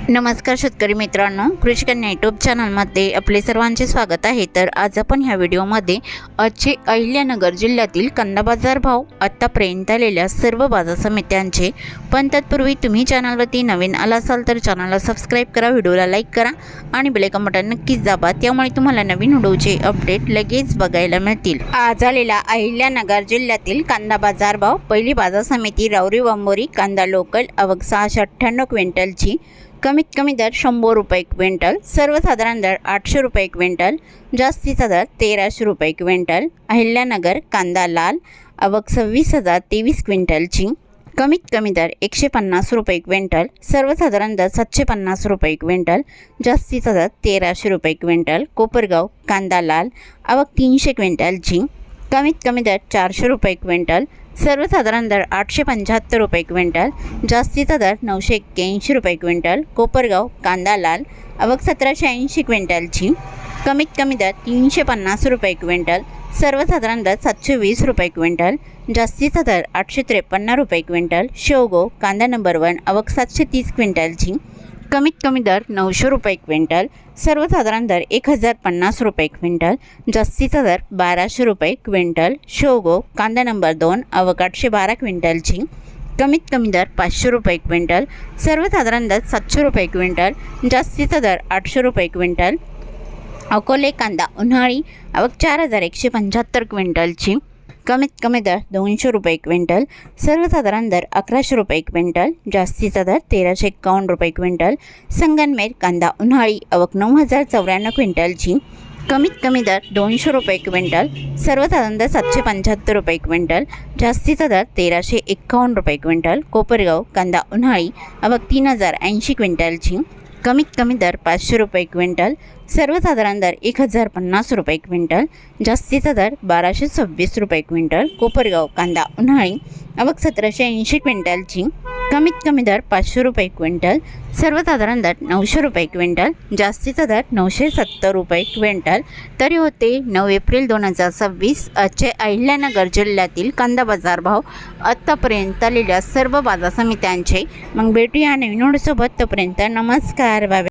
नमस्कार शेतकरी मित्रांनो, कृषी कन्या यूट्यूब चॅनलमध्ये आपले सर्वांचे स्वागत आहे। तर आज आपण ह्या व्हिडिओमध्ये आजचे अहिल्यानगर जिल्ह्यातील कांदा बाजार भाव, आतापर्यंत आलेल्या सर्व बाजार समित्यांचे, पण तत्पूर्वी तुम्ही चॅनलवरती नवीन आला असाल तर चॅनलला सबस्क्राईब करा, व्हिडिओला लाईक करा आणि बेल आयकॉन बटन नक्कीच दाबा, त्यामुळे तुम्हाला नवीन व्हिडिओचे अपडेट लगेच बघायला मिळतील। आज आलेला अहिल्यानगर जिल्ह्यातील कांदा बाजार भाव, पहिली बाजार समिती राऊरी वांबोरी कांदा लोकल, आवक 698 क्विंटलची, कमीत कमी दर 100 रुपये क्विंटल, सर्वसाधारण दर 800 रुपये क्विंटल, जास्तीचा दर 1300 रुपये क्विंटल। अहिल्यानगर कांदा लाल, आवक 26,023 क्विंटलची, कमीत कमी दर 150 रुपये क्विंटल, सर्वसाधारण दर 750 रुपये क्विंटल, जास्तीचा दर 1300 रुपये क्विंटल। कोपरगाव कांदा लाल, आवक 300 क्विंटलची, कमीत कमी दर 400 रुपये क्विंटल, सर्वसाधारण दर 875 रुपये क्विंटल, जास्तीचा दर 981 रुपये क्विंटल। कोपरगाव कांदा लाल, आवक 1780 क्विंटलची, कमीत कमी दर 350 रुपये क्विंटल, सर्वसाधारण दर 720 रुपये क्विंटल, जास्तीचा दर 853 रुपये क्विंटल। शेवगाव कांदा नंबर 1, आवक 730 क्विंटलची, कमीत कमी दर 900 रुपये क्विंटल, सर्वसाधारण दर 1050 रुपये क्विंटल, जास्तीचा दर 1200 रुपये क्विंटल। शेवगाव कांदा नंबर 2, आवक 812 क्विंटलची, कमीत कमी दर 500 रुपये क्विंटल, सर्वसाधारण दर 700 रुपये क्विंटल, जास्तीचा दर 800 रुपये क्विंटल। अकोले कांदा उन्हाळी, आवक 4175 क्विंटलची, कमीत कमी दर 200 रुपये क्विंटल, सर्वसाधारण दर 1100 रुपये क्विंटल, जास्तीचा दर 1351 रुपये क्विंटल। संगनमेर कांदा उन्हाळी, आवक 9094 क्विंटलची, कमीत कमी दर 200 रुपये क्विंटल, सर्वसाधारण दर 775 रुपये क्विंटल, जास्तीचा दर 1351 रुपये क्विंटल। कोपरगाव कांदा उन्हाळी, आवक 3080 क्विंटलची, कमीत कमी दर 500 रुपये क्विंटल, सर्वसाधारण दर 1050 रुपये क्विंटल, जास्तीचा दर 1226 रुपये क्विंटल। कोपरगाव कांदा उन्हाळी, आवक 1780 क्विंटलची, कमीत कमी दर 500 रुपये क्विंटल, सर्वसाधारण दर 900 रुपये क्विंटल, जास्तीचा दर 970 रुपये क्विंटल। तरी होते 9 एप्रिल 2026 आजचे अहिल्यानगर जिल्ह्यातील कांदा बाजार भाव, आत्तापर्यंत आलेल्या सर्व बाजार समित्यांचे। मग भेटूया नवीन व्हिडिओसोबत, तोपर्यंत नमस्कार, बाय।